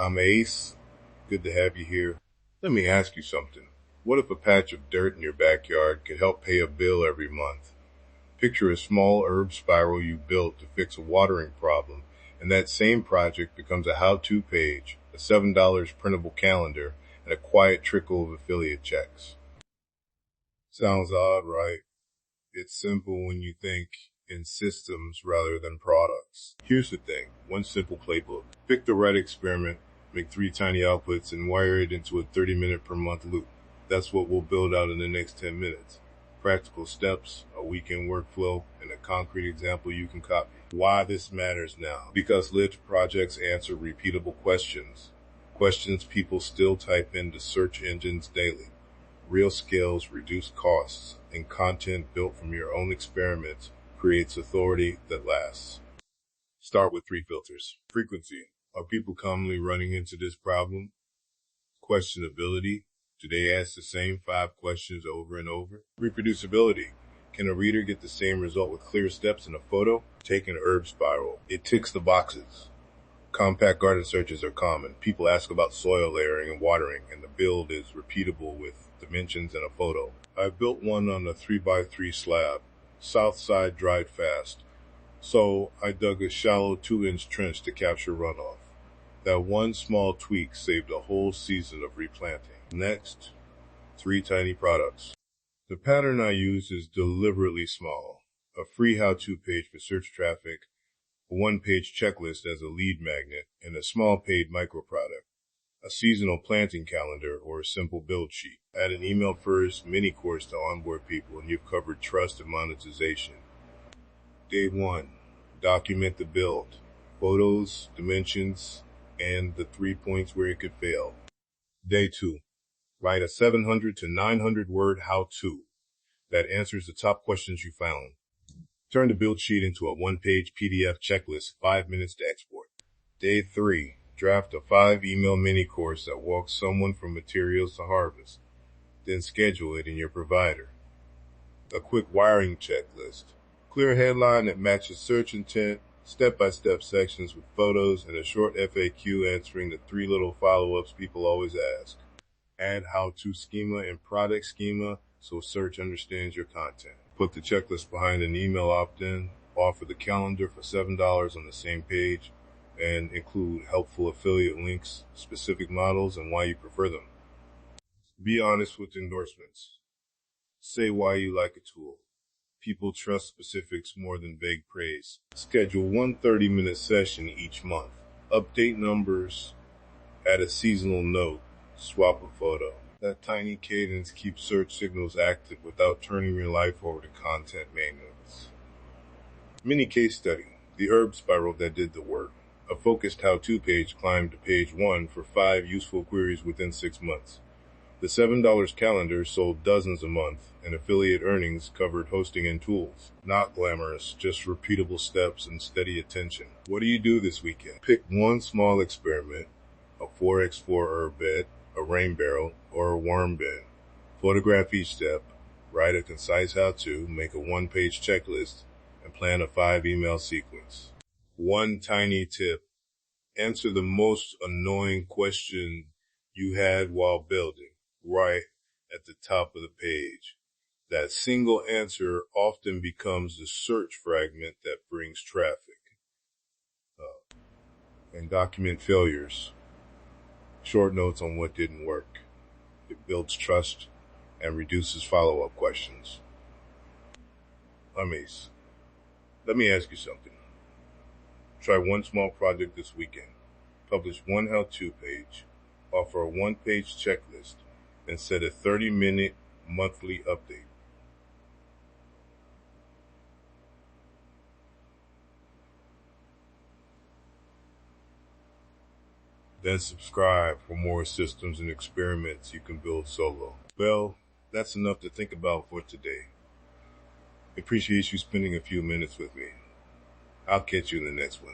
I'm Ace. Good to have you here. Let me ask you something. What if a patch of dirt in your backyard could help pay a bill every month? Picture a small herb spiral you built to fix a watering problem, and that same project becomes a how-to page, a $7 printable calendar, and a quiet trickle of affiliate checks. Sounds odd, right? It's simple when you think in systems rather than products. Here's the thing, one simple playbook. Pick the right experiment, make 3 tiny outputs, and wire it into a 30-minute per month loop. That's what we'll build out in the next 10 minutes. Practical steps, a weekend workflow, and a concrete example you can copy. Why this matters now? Because lived projects answer repeatable questions. Questions people still type into search engines daily. Real skills reduce costs, and content built from your own experiments creates authority that lasts. Start with 3 filters. Frequency. Are people commonly running into this problem? Questionability. Do they ask the same 5 questions over and over? Reproducibility. Can a reader get the same result with clear steps in a photo? Take an herb spiral. It ticks the boxes. Compact garden searches are common. People ask about soil layering and watering, and the build is repeatable with dimensions and a photo. I built one on a 3x3 slab. South side dried fast, so I dug a shallow 2-inch trench to capture runoff. That one small tweak saved a whole season of replanting. Next, 3 tiny products. The pattern I use is deliberately small. A free how-to page for search traffic, a 1-page checklist as a lead magnet, and a small paid microproduct. A seasonal planting calendar or a simple build sheet. Add an email first mini course to onboard people and you've covered trust and monetization. Day 1. Document the build. Photos, dimensions, and the 3 points where it could fail. Day 2. Write a 700 to 900 word how-to that answers the top questions you found. Turn the build sheet into a 1-page PDF checklist, 5 minutes to export. Day 3. Draft a 5-email mini course that walks someone from materials to harvest. Then schedule it in your provider. A quick wiring checklist. Clear headline that matches search intent, step-by-step sections with photos, and a short FAQ answering the 3 little follow-ups people always ask. Add how-to schema and product schema so search understands your content. Put the checklist behind an email opt-in. Offer the calendar for $7 on the same page, and include helpful affiliate links, specific models, and why you prefer them. Be honest with endorsements. Say why you like a tool. People trust specifics more than vague praise. Schedule 1 30-minute session each month. Update numbers, add a seasonal note, swap a photo. That tiny cadence keeps search signals active without turning your life over to content maintenance. Mini case study. The herb spiral that did the work. A focused how-to page climbed to page 1 for 5 useful queries within 6 months. The $7 calendar sold dozens a month, and affiliate earnings covered hosting and tools. Not glamorous, just repeatable steps and steady attention. What do you do this weekend? Pick one small experiment, a 4x4 herb bed, a rain barrel, or a worm bin. Photograph each step, write a concise how-to, make a 1-page checklist, and plan a 5-email sequence. One tiny tip. Answer the most annoying question you had while building, right at the top of the page. That single answer often becomes the search fragment that brings traffic. And document failures. Short notes on what didn't work. It builds trust and reduces follow-up questions. I'm Ace. Let me ask you something. Try one small project this weekend. Publish 1 how-to page. Offer a 1-page checklist. And set a 30-minute monthly update. Then subscribe for more systems and experiments you can build solo. Well, that's enough to think about for today. Appreciate you spending a few minutes with me. I'll catch you in the next one.